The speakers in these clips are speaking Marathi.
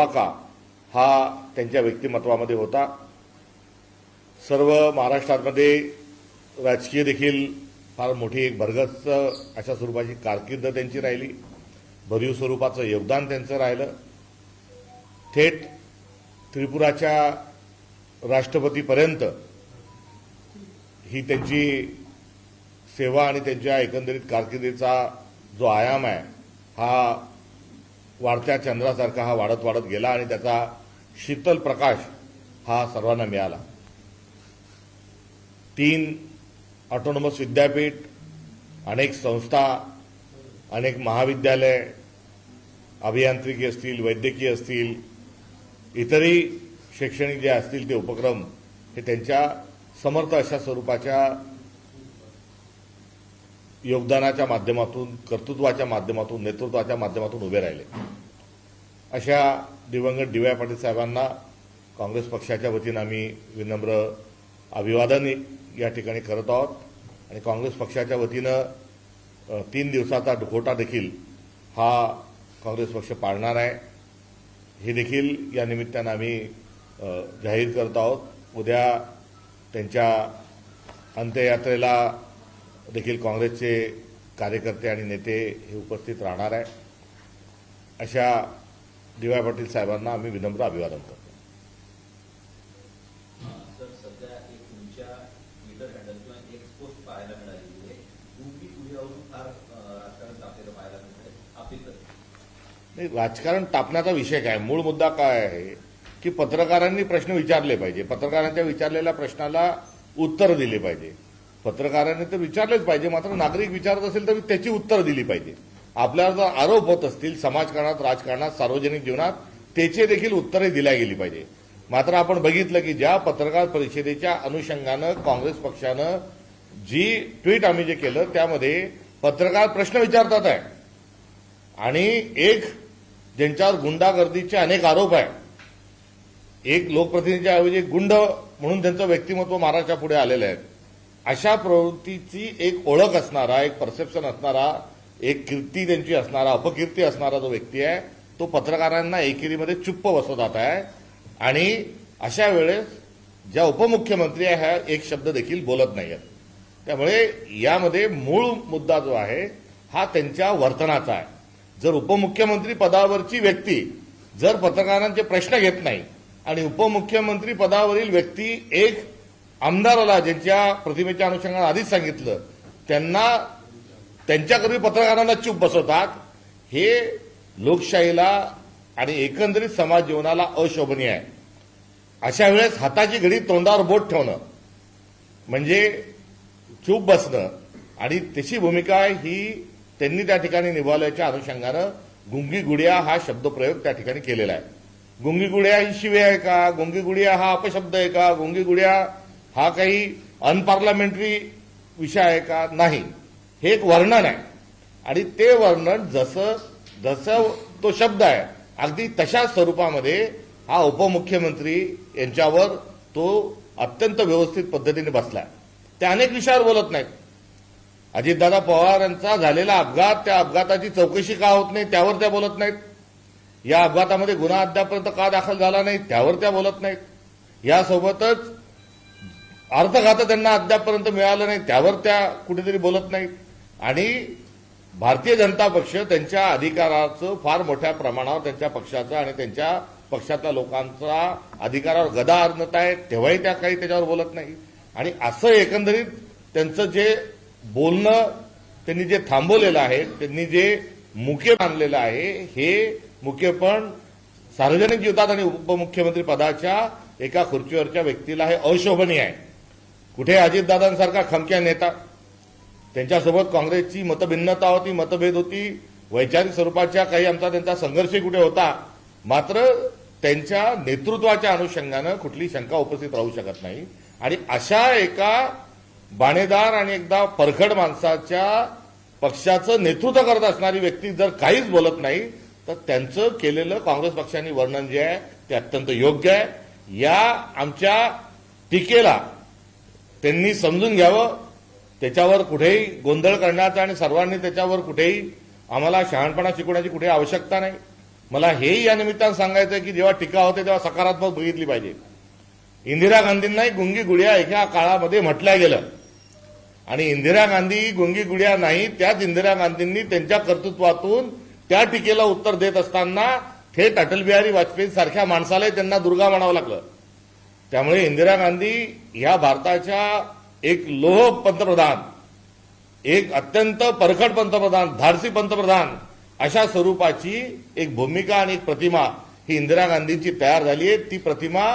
आवाका हा त्यांच्या व्यक्तिमत्वामध्ये होता। सर्व महाराष्ट्रामध्ये राजकीय देखील फार मोठी एक भरगच्च अशा स्वरूपाची कारकीर्द त्यांची राहिली, भरीव स्वरूपाचं योगदान त्यांचं राहिलं। थेट त्रिपुराच्या राष्ट्रपतीपर्यंत ही त्यांची सेवा आणि त्यांच्या एकंदरीत कारकिर्दीचा जो आयाम आहे हा वाढत्या चंद्रासारखा हा वाढत वाढत गेला आणि त्याचा शीतल प्रकाश हा सर्वांना मिळाला। 3 ऑटोनॉमस विद्यापीठ, अनेक संस्था, अनेक महाविद्यालय, अभियांत्रिकी असतील, वैद्यकीय असतील, इतरही शैक्षणिक जे असतील ते उपक्रम हे त्यांच्या समर्थ अशा स्वरूपाच्या योगदानाच्या माध्यमातून, कर्तृत्वाच्या माध्यमातून, नेतृत्वाच्या माध्यमातून उभे राहिले। अशा दिवंगत डी वाय पाटील साहेबांना काँग्रेस पक्षाच्या वतीनं आम्ही विनम्र अभिवादन या ठिकाणी करत आहोत आणि काँग्रेस पक्षाच्या वतीनं 3 दिवसाचा दुखवटा देखील हा काँग्रेस पक्ष पाळणार आहे, हे देखील या निमित्तानं आम्ही जाहीर करत आहोत। उद्या त्यांच्या अंत्ययात्रेला देखील काँग्रेसचे कार्यकर्ते आणि नेते हे उपस्थित राहणार आहे। अशा डी वाय पाटील साहेबांना आम्ही विनम्र अभिवादन करतो। सर, सध्या एक तुमच्या ट्विटर हँडल किंवा एक्स पोस्ट पाहायला मिळालेली आहे, गुंगी गुढीवरून फार राजकारण तापलेलं पाहायला मिळतंय, आपली नाही, राजकारण तापण्याचा विषय काय, मूळ मुद्दा काय आहे की पत्रकारांनी प्रश्न विचारले पाहिजे, पत्रकारांच्या विचारलेल्या प्रश्नाला उत्तर दिले पाहिजे। पत्रकारांनी तर विचारलेच पाहिजे, मात्र नागरिक विचारत असेल तर त्याची उत्तर दिली पाहिजे। आपल्यावर जर आरोप होत असतील समाजकारणात, राजकारणात, सार्वजनिक जीवनात, त्याचे देखील उत्तरे दिल्या गेली पाहिजे। मात्र आपण बघितलं की ज्या पत्रकार परिषदेच्या अनुषंगानं काँग्रेस पक्षानं जी ट्विट आम्ही जे केलं त्यामध्ये पत्रकार प्रश्न विचारतात आहे आणि एक ज्यांच्यावर गुंडागर्दीचे अनेक आरोप आहे, एक लोकप्रतिनिधीच्या ऐवजी एक गुंड म्हणून त्यांचं व्यक्तिमत्व महाराष्ट्रापुढे आलेलं आहे, अशा प्रवृत्तीची एक ओळख असणारा, एक परसेप्शन असणारा, एक कीर्ती त्यांची असणारा, अपकीर्ती असणारा जो व्यक्ती आहे तो पत्रकारांना एकेरीमध्ये चुप्प बसवत आहे आणि अशा वेळेस ज्या उपमुख्यमंत्री आहे ह्या एक शब्द देखील बोलत नाहीत। त्यामुळे यामध्ये मूळ मुद्दा जो आहे हा त्यांच्या वर्तनाचा आहे। जर उपमुख्यमंत्री पदावरची व्यक्ती जर पत्रकारांचे प्रश्न घेत नाही आणि उपमुख्यमंत्री पदावरील व्यक्ती एक आमदाराला ज्यांच्या प्रतिमेच्या अनुषंगाने आधीच सांगितलं त्यांना त्यांच्याकरवी पत्रकारांना चूप बसवतात, हे लोकशाहीला आणि एकंदरीत समाज जीवनाला अशोभनीय आहे। अशा वेळेस हाताची घडी तोंडावर बोट ठेवणं म्हणजे चूप बसणं आणि त्याची भूमिका ही त्यांनी त्या ठिकाणी निभावल्याच्या अनुषंगानं गुंगी गुडिया हा शब्दप्रयोग त्या ठिकाणी केलेला आहे। गुंगी गुडिया ही शिवी आहे का, गुंगी गुडिया हा अपशब्द आहे का, गुंगी गुडिया हा काही अनपार्लमेंटरी विषय आहे का, नाही, हे एक वर्णन आहे आणि ते वर्णन जसं तो शब्द आहे अगदी तशा स्वरूपामध्ये हा उपमुख्यमंत्री यांच्यावर तो अत्यंत व्यवस्थित पद्धतीने बसलाय। ते अनेक विषयावर बोलत नाहीत। अजितदादा पवार यांचा झालेला अपघात, त्या अपघाताची चौकशी का होत नाही त्यावर त्या बोलत नाहीत। या अपघातामध्ये गुन्हा अद्यापर्यंत का दाखल झाला नाही त्यावर त्या बोलत नाहीत। यासोबतच अर्थखातं त्यांना अद्यापर्यंत मिळालं नाही त्यावर त्या कुठेतरी बोलत नाहीत आणि भारतीय जनता पक्ष त्यांच्या अधिकाराचं फार मोठ्या प्रमाणावर त्यांच्या पक्षाचं आणि त्यांच्या पक्षातल्या लोकांचा अधिकारावर गदा आणत आहे तेव्हाही त्या काही त्याच्यावर बोलत नाही आणि असं एकंदरीत त्यांचं जे बोलणं त्यांनी जे थांबवलेलं आहे, त्यांनी जे मुके आणलेलं आहे, हे मुकेपण सार्वजनिक जीवनात आणि उपमुख्यमंत्री पदाच्या एका खुर्चीवरच्या व्यक्तीला हे अशोभनीय आहे। कुठे अजितदादांसारखा खमक्या नेता, त्यांच्यासोबत काँग्रेसची मतभिन्नता होती, मतभेद होती, वैचारिक स्वरूपाच्या काही आमचा त्यांचा संघर्षही कुठे होता, मात्र त्यांच्या नेतृत्वाच्या अनुषंगानं कुठली शंका उपस्थित राहू शकत नाही आणि अशा एका बाणेदार आणि एकदा परखड माणसाच्या पक्षाचं नेतृत्व करत असणारी व्यक्ती जर काहीच बोलत नाही तर त्यांचं केलेलं काँग्रेस पक्षाने वर्णन जे आहे ते अत्यंत योग्य आहे। या आमच्या टीकेला त्यांनी समजून घ्यावं, त्याच्यावर कुठेही गोंधळ करण्याचा आणि सर्वांनी त्याच्यावर कुठेही आम्हाला शहाणपणा शिकवण्याची कुठेही आवश्यकता नाही। मला हेही या निमित्तानं सांगायचं आहे की जेव्हा टीका होते तेव्हा सकारात्मक बघितली पाहिजे. इंदिरा गांधींनाही गुंगी गुडिया एका काळामध्ये म्हटलं गेलं आणि इंदिरा गांधी गुंगी गुडिया नाही, त्याच इंदिरा गांधींनी त्यांच्या कर्तृत्वातून त्या टीकेला उत्तर देत असताना थेट अटल बिहारी वाजपेयी सारख्या माणसालाही त्यांना दुर्गा म्हणावं लागलं. त्यामुळे इंदिरा गांधी ह्या भारताच्या एक लोह पंतप्रधान, एक अत्यंत परखड पंतप्रधान, धाडसी पंतप्रधान अशा स्वरूपाची एक भूमिका आणि एक प्रतिमा ही इंदिरा गांधींची तयार झाली आहे. ती प्रतिमा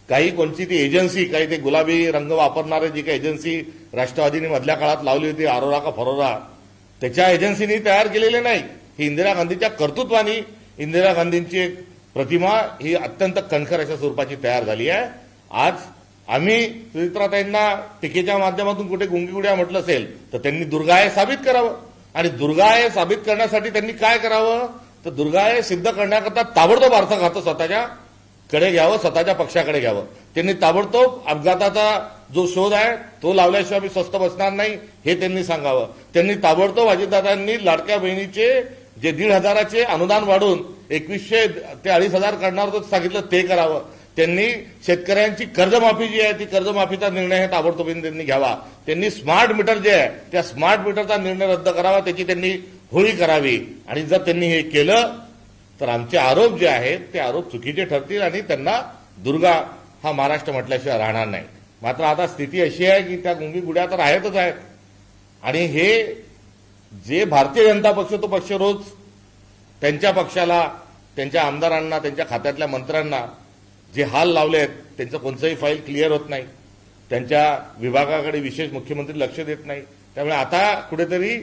काही कोणती ती एजन्सी, काही ते गुलाबी रंग वापरणारे जी काही एजन्सी राष्ट्रवादीने मधल्या काळात लावली होती, आरोरा का फरोरा, त्याच्या एजन्सीनी तयार केलेले नाही. ही इंदिरा गांधीच्या कर्तृत्वाने इंदिरा गांधींची एक प्रतिमा ही अत्यंत कणखर अशा स्वरूपाची तयार झाली आहे. आज आम्ही सुचित्राताईंना टीकेच्या माध्यमातून कुठे गुंगीगुड्या म्हटलं असेल तर त्यांनी दुर्गाय साबित करावं आणि दुर्गाय साबित करण्यासाठी त्यांनी काय करावं तर दुर्गाय सिद्ध करण्याकरता ताबडतोब अर्थघात स्वतःच्या कडे घ्यावं, स्वतःच्या पक्षाकडे घ्यावं. त्यांनी ताबडतोब अपघाताचा जो शोध आहे तो लावल्याशिवाय मी स्वस्थ बसणार नाही हे त्यांनी सांगावं. त्यांनी ताबडतोब अजितदादांनी लाडक्या बहिणीचे जे 1,500चे अनुदान वाढून 2,100 ते 2,500 करणार होतं सांगितलं ते करावं. त्यांनी शेतकऱ्यांची कर्जमाफी जी आहे ती कर्जमाफीचा निर्णय हे ताबडतोबीने त्यांनी घ्यावा. त्यांनी स्मार्ट मीटर जे आहे त्या स्मार्ट मीटरचा निर्णय रद्द करावा, त्याची त्यांनी होळी करावी. आणि जर त्यांनी हे केलं तर आमचे आरोप जे आहेत ते आरोप चुकीचे ठरतील आणि त्यांना दुर्गा हा महाराष्ट्र म्हटल्याशिवाय राहणार नाही. मात्र आता स्थिती अशी आहे की त्या गुंगी गुड्या तर आहेतच आहेत आणि हे जे भारतीय जनता पक्ष तो पक्ष रोज त्यांच्या पक्षाला, त्यांच्या आमदारांना, त्यांच्या खात्यातल्या मंत्र्यांना जे हाल लावले आहेत त्यांचं कोणतंही फाईल क्लिअर होत नाही. त्यांच्या विभागाकडे विशेष मुख्यमंत्री लक्ष देत नाही. त्यामुळे आता कुठेतरी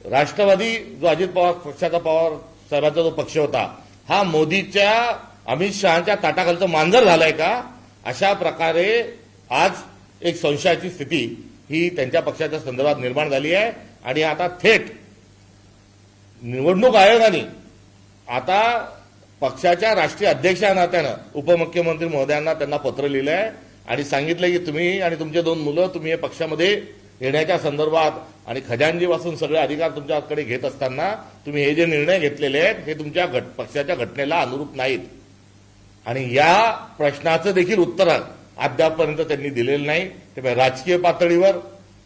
राष्ट्रवादी जो अजित पवार पक्षाचा पवार साहेबांचा जो पक्ष होता हा मोदीच्या, अमित शहाच्या ताटाखालचं मांजर झालाय का, अशा प्रकारे आज एक संशयाची स्थिती ही त्यांच्या पक्षाच्या संदर्भात निर्माण झाली आहे. आणि आता थेट निवडणूक आयोगाने आता पक्षाच्या राष्ट्रीय अध्यक्ष या नात्यानं उपमुख्यमंत्री महोदयांना त्यांना पत्र लिहिलं आहे आणि सांगितलं की तुम्ही आणि तुमचे 2 मुलं तुम्ही हे पक्षामध्ये येण्याच्या संदर्भात आणि खजानजीपासून सगळे अधिकार तुमच्याकडे घेत असताना तुम्ही हे जे निर्णय घेतलेले आहेत हे तुमच्या पक्षाच्या घटनेला अनुरूप नाहीत. आणि या प्रश्नाचं देखील उत्तर अद्यापपर्यंत त्यांनी दिलेलं नाही. त्यामुळे राजकीय पातळीवर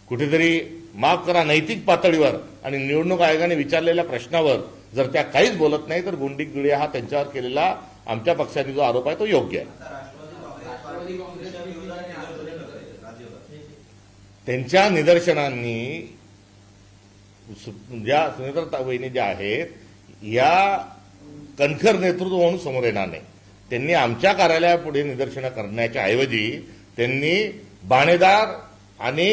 कुठेतरी, माफ करा, नैतिक पातळीवर आणि निवडणूक आयोगाने विचारलेल्या प्रश्नावर जर त्या काहीच बोलत नाही तर गुंडी गुडिया हा त्यांच्यावर केलेला आमच्या पक्षाने जो आरोप आहे तो योग्य आहे. त्यांच्या निदर्शनांनी ज्या सुनेत्रा वहिनी ज्या आहेत या कणखर नेतृत्व म्हणून समोर येणार नाही. त्यांनी आमच्या कार्यालयापुढे निदर्शनं करण्याच्या ऐवजी त्यांनी बाणेदार आणि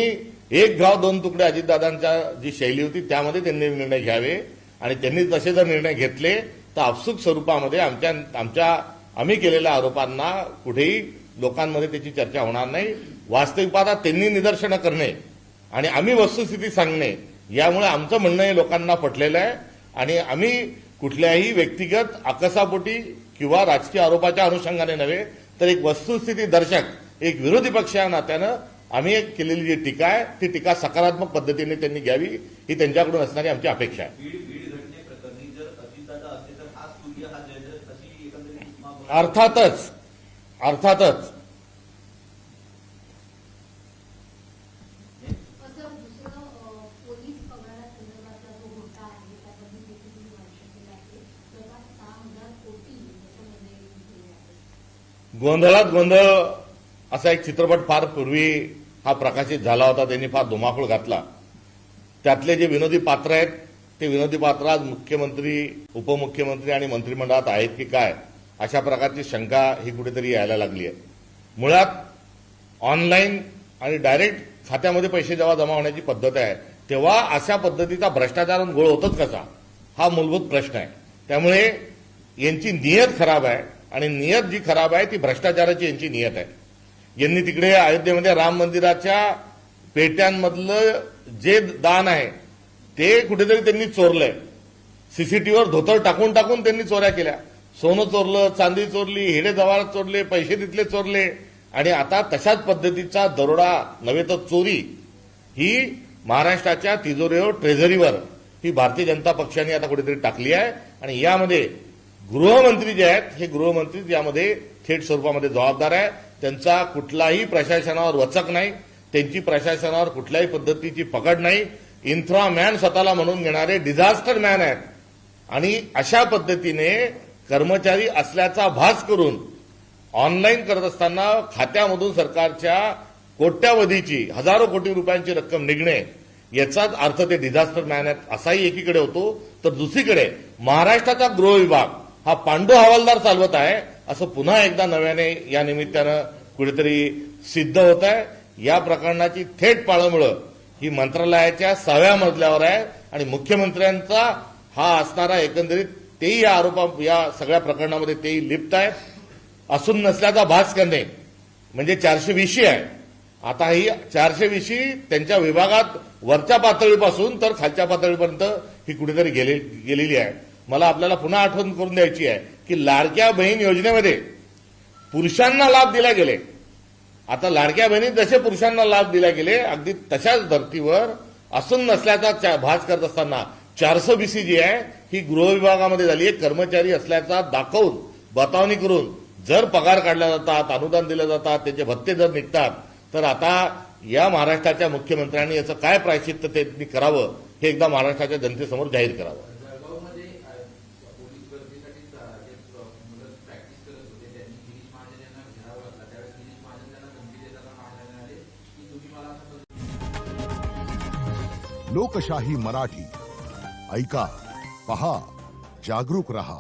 एक गाव 2 तुकडे अजितदादांच्या जी शैली होती त्यामध्ये त्यांनी निर्णय घ्यावे आणि त्यांनी तसे जर निर्णय घेतले तर आपसूक स्वरूपामध्ये आम्ही केलेल्या आरोपांना कुठेही लोकांमध्ये त्याची चर्चा होणार नाही. वास्तविक पाहता त्यांनी निदर्शनं करणे आणि आम्ही वस्तुस्थिती सांगणे यामुळे आमचं म्हणणं हे लोकांना पटलेलं आहे आणि आम्ही कुठल्याही व्यक्तिगत आकसापोटी किंवा राजकीय आरोपाच्या अनुषंगाने नव्हे तर एक वस्तुस्थिती दर्शक, एक विरोधी पक्ष या नात्यानं आम्ही केलेली जी टीका आहे ती टीका सकारात्मक पद्धतीने त्यांनी घ्यावी ही त्यांच्याकडून असणारी आमची अपेक्षा आहे. बीड घटनेप्रकरणी जर अजितदादा असते तर हा सूर्य हा जय अशी एकंदरीत अर्थातच पोलीस पगारासंदर्भातला जो घोटाळा आहे त्याबद्दल देखील तुम्ही भाष्य केलं आहे. जवळपास 6,000 कोटी त्याच्यामध्ये केले आहे. गोंधळात गोंधळ असा एक चित्रपट फार पूर्वी हा प्रकाशित झाला होता. त्यांनी फार धुमाकूळ घातला. त्यातले जे विनोदी पात्र आहेत ते विनोदी पात्र आज मुख्यमंत्री, उपमुख्यमंत्री आणि मंत्रिमंडळात आहेत की काय अशा प्रकारची शंका ही कुठेतरी यायला लागली आहे. मुळात ऑनलाईन आणि डायरेक्ट खात्यामध्ये पैसे जेव्हा जमा होण्याची पद्धत आहे तेव्हा अशा पद्धतीचा भ्रष्टाचार गोळ होतच कसा हा मूलभूत प्रश्न आहे. त्यामुळे यांची नियत खराब आहे आणि नियत जी खराब आहे ती भ्रष्टाचाराची यांची नियत आहे. यांनी तिकडे अयोध्येमध्ये राम मंदिराच्या पेट्यांमधलं जे दान आहे ते कुठेतरी त्यांनी चोरलंय. सीसीटीव्हीवर धोतर टाकून टाकून त्यांनी चोऱ्या केल्या. सोनं चोरलं, चांदी चोरली, हिरे जवाहर चोरले, पैसे तिथले चोरले आणि आता तशाच पद्धतीचा दरोडा नव्हे तर चोरी ही महाराष्ट्राच्या तिजोरीवर, ट्रेझरीवर ही भारतीय जनता पक्षाने आता कुठेतरी टाकली आहे. आणि यामध्ये गृहमंत्री जे आहेत हे गृहमंत्री यामध्ये थेट स्वरूपामध्ये जबाबदार आहे. त्यांचा कुठलाही प्रशासनावर वचक नाही, त्यांची प्रशासनावर कुठल्याही पद्धतीची पकड नाही. इन्फ्रा मॅन स्वतःला म्हणून घेणारे डिझास्टर मॅन आहेत आणि अशा पद्धतीने कर्मचारी असल्याचा भास करून ऑनलाईन करत असताना खात्यामधून सरकारच्या कोट्यावधीची हजारो कोटी रुपयांची रक्कम निघणे याचाच अर्थ ते डिझास्टर मॅन आहेत असाही एकीकडे होतो. तर दुसरीकडे महाराष्ट्राचा गृह विभाग हा पांडू हवालदार चालवत आहे असं पुन्हा एकदा नव्याने या निमित्तानं कुठेतरी सिद्ध होत आहे. या प्रकरणाची थेट पाळंमुळं ही मंत्रालयाच्या 6व्या मजल्यावर आहे आणि मुख्यमंत्र्यांचा हा असणारा एकंदरीत तेही या सगळ्या प्रकरणामध्ये तेही लिप्त आहेत. असून नसल्याचा भास करणे म्हणजे 420 आहे. आता ही 420 त्यांच्या विभागात वरच्या पातळीपासून तर खालच्या पातळीपर्यंत ही कुठेतरी गेलेली आहे. मला आपल्याला पुन्हा आठवण करून द्यायची आहे की लाडक्या बहीण योजनेमध्ये पुरुषांना लाभ दिले गेले. आता लाडक्या बहिणी जसे पुरुषांना लाभ दिले गेले अगदी तशाच धर्तीवर असून नसल्याचा भास करत असताना 420 जी आहे ही गृह विभागामध्ये झाली आहे. कर्मचारी असल्याचा दाखवून बतावणी करून जर पगार काढल्या जातात, अनुदान दिलं जातात, त्याचे भत्ते जर निघतात तर आता या महाराष्ट्राच्या मुख्यमंत्र्यांनी याचं काय प्रायश्चित्त त्यांनी करावं हे एकदा महाराष्ट्राच्या जनतेसमोर जाहीर करावं. जळगावमध्ये पोलीस भरतीसाठी जे मुलं प्रॅक्टिस करत होते त्यांनी गिरीश महाजन यांना घ्यावं लागला. त्यावेळेस गिरीश महाजन त्यांना धमकी देताना महाजन म्हणाले की तुम्ही मला लोकशाही मराठी ऐका, पहा, जागरूक रहा.